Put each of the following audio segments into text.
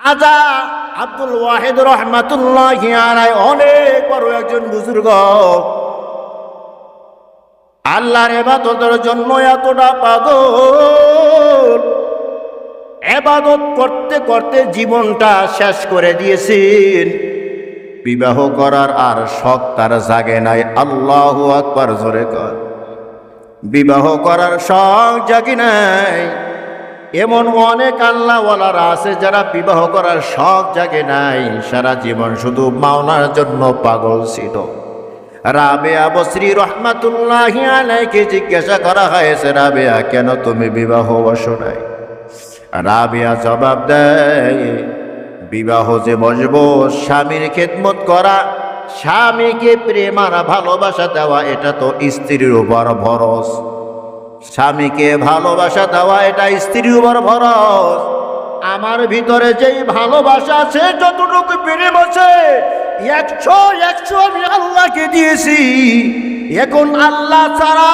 খাজা আব্দুল ওয়াহিদ রহমাতুল্লাহি আলাইহি অনেক বড় একজন বুজুর্গ। আল্লাহর ইবাদতের জন্য এতটা পাগল, ইবাদত করতে করতে জীবনটা শেষ করে দিয়েছেন। বিবাহ করার আর শখ তার জাগে নাই। আল্লাহু আকবার, জোরে কর। বিবাহ করার শখ জাগে নাই। এমন অনেক আল্লাহওয়ালারা আছে যারা বিবাহ করার শখ জাগে নাই, সারা জীবন শুধু মাওলার জন্য পাগল ছিল। রাবেয়া বসরি রহমাতুল্লাহি আলাইহি জিজ্ঞাসা করা হয়েছে, রাবেয়া কেন তুমি বিবাহ বসো নাই? রাবেয়া জবাব দেয়, বিবাহ যে বসবো, স্বামীর খেদমত করা, স্বামীকে প্রেম আর ভালোবাসা দেওয়া, এটা তো স্ত্রীর উপর ফরজ। স্বামীকে ভালোবাসা দেওয়া এটা স্ত্রীর উপর ফরজ। আমার ভিতরে যেই ভালোবাসা আছে, যতটুকু প্রেম আছে, 100 আমি আল্লাহকে দিয়েছি। এখন আল্লাহ ছাড়া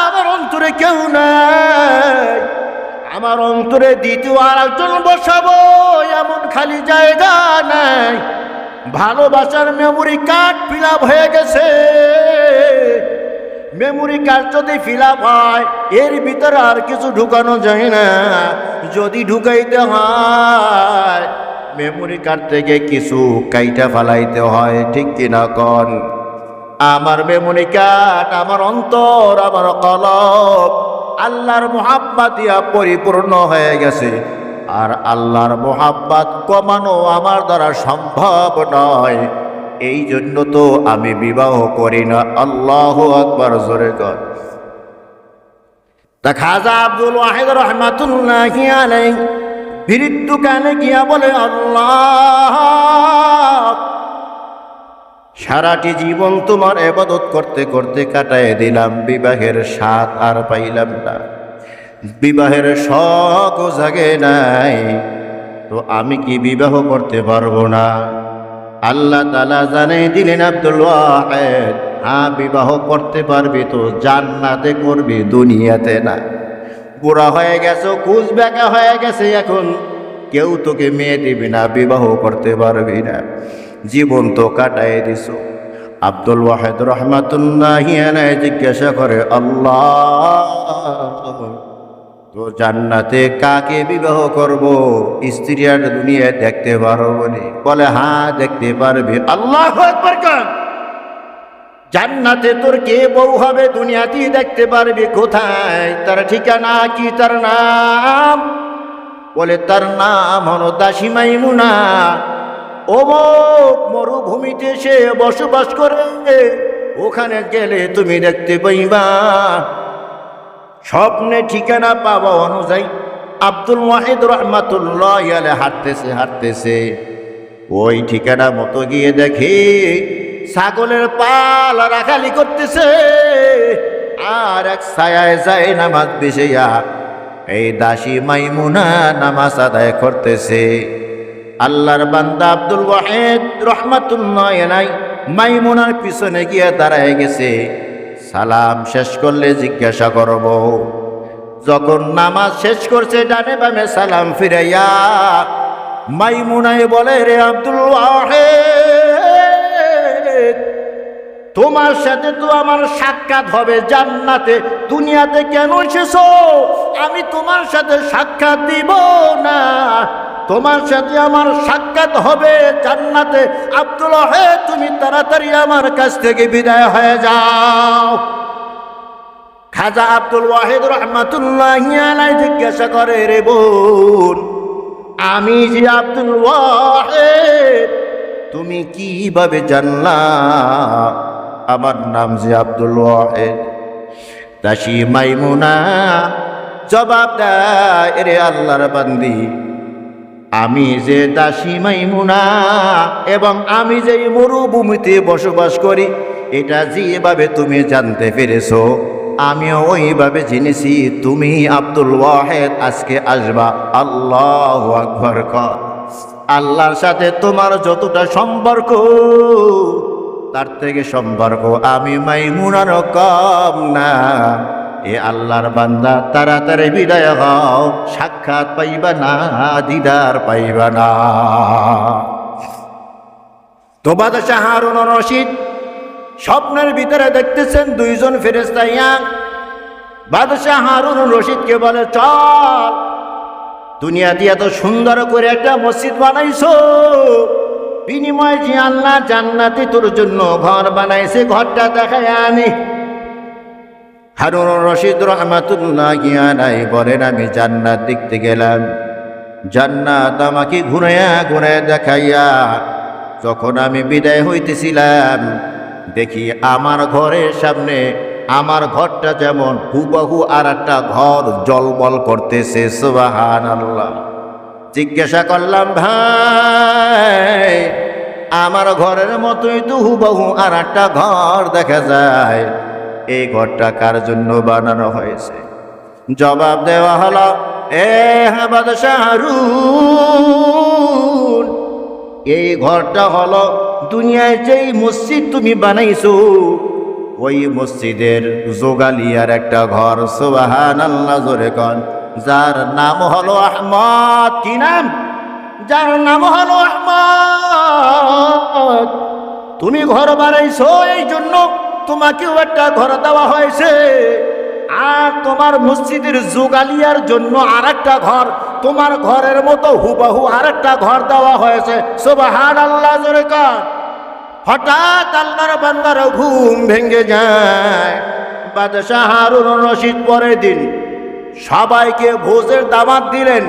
আমার অন্তরে কেউ নাই। আমার অন্তরে দ্বিতীয় আর একজন বসাবো এমন খালি জায়গা নাই। ভালোবাসার মেমোরি কার্ড ফিল আপ হয়ে গেছে। মেমোরি কার্ড যদি ফিল আপ হয়, এর ভিতরে আর কিছু ঢুকানো যায় না। যদি ঢুকাইতে হয়, মেমোরি কার্ড থেকে কিছু কাইটা ফালাইতে হয়, ঠিক কিনা কন? আমার মেমোরি কার্ড, আমার অন্তর, আমার কলব আল্লাহর মুহাব্বত দিয়া পরিপূর্ণ হয়ে গেছে। আর আল্লাহর মুহাব্বত কমানো আমার দ্বারা সম্ভব নয়। এই জন্য তো আমি বিবাহ করি না। আল্লাহু আকবার, জোরে কর। তা খাজা আব্দুল ওয়াহিদ রহমাতুল্লাহি আলাইহি বিড়ির দোকানে গিয়া বলে, আল্লাহ, সারাটি জীবন তোমার ইবাদত করতে করতে কাটায় দিলাম, বিবাহের স্বাদ আর পাইলাম না, বিবাহের শখও জাগে নাই, তো আমি কি বিবাহ করতে পারবো না? আল্লাহ তাআলা জানিয়ে দিলেন, আব্দুল ওয়াহিদ, হ্যাঁ বিবাহ করতে পারবি, তো জান্নাতে করবি, দুনিয়াতে না। বুড়া হয়ে গেছো, কুচ বেঁকা হয়ে গেছে, এখন কেউ তোকে মেয়ে দিবি না, বিবাহ করতে পারবি না, জীবন তো কাটাই দিছ। আব্দুল ওয়াহিদ রহমাতুল্লাহি আলাইহি জিজ্ঞাসা করে, আল্লাহ, তো জান্নাতে কাকে বিবাহ করব? স্ত্রী আর দুনিয়ায় দেখতে পারবো নি? বলে, হ্যাঁ দেখতে পারবি। আল্লাহু আকবার কর। জান্নাতে তোর কে বউ হবে, দুনিয়াতেই দেখতে পারবি। কোথায়? তার ঠিকানা কি? তার নাম? বলে, তার নাম হলো দাসী মাইমুনা। অমুক মরুভূমিতে সে বসবাস করে, ওখানে গেলে তুমি দেখতে পাইবা। স্বপ্নে ঠিকানা পাওয়া অনুযায়ী আব্দুল ওয়াহিদ রহমাতুল্লাহি আলাইহি হাঁটতেছে ওই ঠিকানা মতো গিয়ে দেখে ছাগলের পাল রাখালি করতেছে, আর এক ছায়ায় যায় নামাজ বিছাইয়া এই দাসী মাইমুনা নামাজ আদায় করতেছে। আল্লাহর বান্দা আব্দুল ওয়াহিদ রহমাতুল্লাহি আলাইহি মাইমুনার পিছনে গিয়ে দাঁড়ায় গেছে। সালাম শেষ করলে জিজ্ঞাসা করব। যখন নামাজ শেষ করছে, ডানে বামে সালাম ফিরাইয়া মাইমুনায় বলে, রে আব্দুল ওয়াহিদ, তোমার সাথে তো আমার সাক্ষাৎ হবে জান্নাতে, দুনিয়াতে কেন এসেছো? আমি তোমার সাথে সাক্ষাৎ দিব না, তোমার সাথে আমার সাক্ষাৎ হবে জান্নাতে। আব্দুল ওয়াহিদ, তুমি তাড়াতাড়ি আমার কাছ থেকে বিদায় হয়ে যাও। খাজা আব্দুল ওয়াহিদ রহমাতুল্লাহি আলাইহি জিজ্ঞাসা করে, রে বোন, আমি যে আব্দুল ওয়াহিদ, তুমি কিভাবে জানলা আমার নাম যে আব্দুল ওয়াহিদ? দাসী মাইমুনা জবাব দেয়, রে আল্লাহর বান্দি, আমি যে দাসী মাইমুনা এবং আমি যে মরুভূমিতে বসবাস করি, এটা যেভাবে তুমি জানতে পেরেছো, আমিও ওইভাবে জেনেছি তুমি আব্দুল ওয়াহিদ আজকে আসবা। আল্লাহু আকবার কর। আল্লাহর সাথে তোমার যতটা সম্পর্ক, তার থেকে সম্পর্ক আমি মাইমুনার কম না। এ আল্লাহর বান্দা, তাড়াতাড়ি বিদায় হও, সাক্ষাৎ সাক্ষাৎ পাইবা না, দিদার পাইবা না। তো বাদশাহ হারুন রশিদ স্বপ্নের ভিতরে দেখতেছেন দুইজন ফেরেশতা ইয়া। বাদশাহ হারুন রশিদকে বলে, চল, দুনিয়াতে এত সুন্দর করে একটা মসজিদ বানাইছো, বিনিময় যে আল্লাহ জান্নাতে তোর জন্য ঘর বানাইছে, ঘরটা দেখায় আনি। হারুন রশিদ রহমাতুল্লাহি আলাইহি বলেন, আমি জান্নাত দেখতে গেলাম। জান্নাত আমাকে ঘুরাইয়া ঘুরাইয়া দেখাইয়া যখন আমি বিদায় হইতেছিলাম, দেখি আমার ঘরের সামনে আমার ঘরটা যেমন হুবহু আর একটা ঘর জলবল করতেছে। সুবহানাল্লাহ। জিজ্ঞাসা করলাম, ভাই, আমার ঘরের মতোই তো হুবহু আর একটা ঘর দেখা যায়, এই ঘরটা কার জন্য বানানো হয়েছে? জবাব দেওয়া হলো, এ বাদশাহ হারুন, এই ঘরটা হলো দুনিয়ায় যেই মসজিদ তুমি বানাইছো ওই মসজিদের জোগালিয়ার একটা ঘর। সুবহানাল্লাহ, জোরে কন। যার নাম হলো আহমদ। কি নাম? যার নাম হলো আহমদ। তুমি ঘর বানাইছো, এই জন্য তোমাকেও একটা ঘর দেওয়া হয়েছে, আর তোমার মসজিদের জোগালিয়ার জন্য আর একটা ঘর, তোমার ঘরের মতো হুবহু আর একটা ঘর দেওয়া হয়েছে। সুবহানাল্লাহ, জোরে কন। হঠাৎ আল্লাহর বান্দার ঘুম ভেঙে যায়। বাদশাহ হারুন রশিদ পরের দিন সবাইকে ভোজের দাওয়াত দিলেন।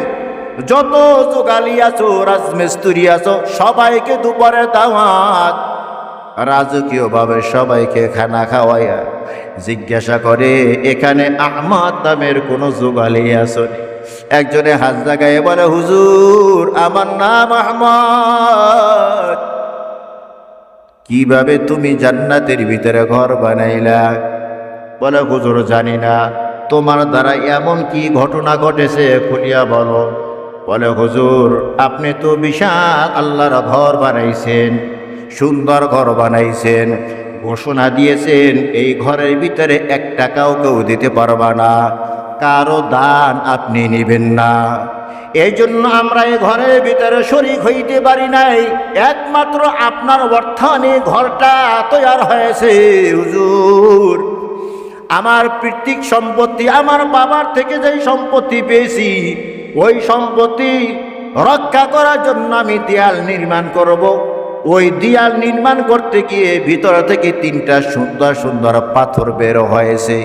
যত জোগালি আছো, রাজমিস্ত্রি আছো, সবাইকে দুপুরের দাওয়াত। রাজকীয়ভাবে সবাইকে খানা খাওয়াইয়া জিজ্ঞাসা করে, এখানে আহমদ নামের কোনো জোগালি আসনি? একজনে হাত জাগায় বলে, হুজুর, আমার নাম আহমদ। কিভাবে তুমি জান্নাতের ভিতরে ঘর বানাইলা? বলে, হুজুর, জানি না, তোমার দ্বারা এমন কি ঘটনা ঘটেছে খুলিয়া বলো। বলে, হুজুর, আপনি তো বিশাল আল্লাহর ঘর বানাইছেন, সুন্দর ঘর বানাইছেন, ঘোষণা দিয়েছেন এই ঘরের ভিতরে 1 টাকাও কেউ দিতে পারবা না, কারো দান আপনি নিবেন না। এই জন্য আমরা এই ঘরের ভিতরে শরীক হইতে পারি নাই, একমাত্র আপনার অর্থায়নে ঘরটা তৈরি হয়েছে। হুজুর, আমার পৈতৃক সম্পত্তি, আমার বাবার থেকে যেই সম্পত্তি পেয়েছি, ওই সম্পত্তি রক্ষা করার জন্য আমি দেয়াল নির্মাণ করব। ওই দেয়াল নির্মাণ করতে গিয়ে ভিতর থেকে 3টা সুন্দর সুন্দর পাথর বের হয়েছে।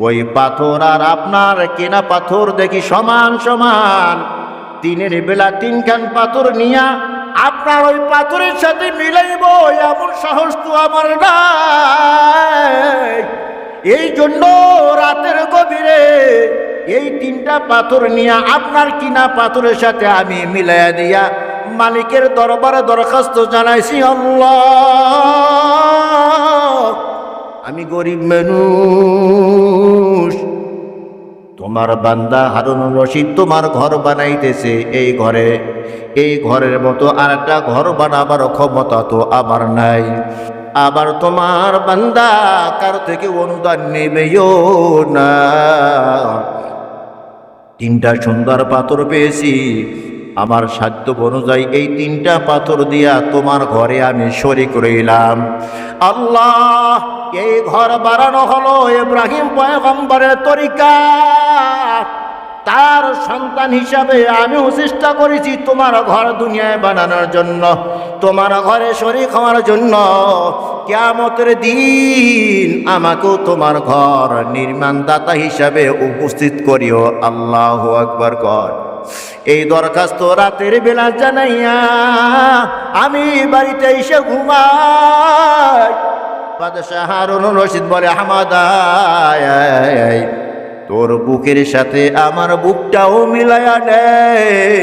ওই পাথর আর আপনার কেনা পাথর দেখি সমান সমান। দিনের বেলা 3খান পাথর নিয়া আপনার ওই পাথরের সাথে মিলাইব, এমন সাহস তো আমার নাই। এই জন্য রাতের গভীরে এই 3টা পাথর নিয়ে আপনার কিনা পাথরের সাথে আমি মিলাইয়া দিয়া মালিকের দরবারে দরখাস্ত জানাইছি, আল্লাহ, আমি গরিব মানুষ, তোমার বান্দা হারুন রশিদ তোমার ঘর বানাইতেছে, এই ঘরের মতো আর একটা ঘর বানাবার ক্ষমতা তো আমার নাই। আবার তোমার বান্দা কার থেকে অনুদান নেবেও না। 3টা সুন্দর পাথর পেয়েছি, আমার সাধ্য অনুযায়ী এই 3টা পাথর দিয়া তোমার ঘরে আমি শরীক রইলাম। আল্লাহ, এই ঘর বানানো হলো ইব্রাহিম পয়গম্বরের তরিকা। তার সন্তান হিসাবে আমিও চেষ্টা করেছি তোমার ঘর দুনিয়ায় বানানোর জন্য, তোমার ঘরে শরীক হওয়ার জন্য। কিয়ামতের দিন আমাকেও তোমার ঘর নির্মাণদাতা হিসাবে উপস্থিত করিও। আল্লাহু আকবার কর। এই দরখাস্ত রাতের বেলা জানাইয়া আমি বাড়িতে এসে ঘুমাই। বাদশাহ হারুন রশিদ বলে, আহমদ, তোর বুকের সাথে আমার বুকটাও মিলায়া নেই।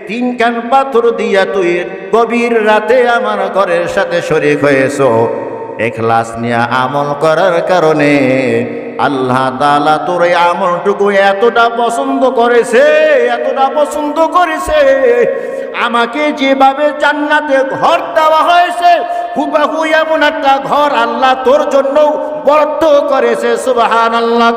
3খান পাথর দিয়া তুই গভীর রাতে আমার ঘরের সাথে শরীক হয়েছ। ইখলাস নিয়ে আমল করার কারণে আল্লাহ তাআলা তোর এই আমলটুকু এতটা পছন্দ করেছে, আমাকে যেভাবে জান্নাতে ঘর দেওয়া হয়েছে হুবহু এমন একটা ঘর আল্লাহ তোর জন্য বরাদ্দ করেছে। সুবহানাল্লাহ।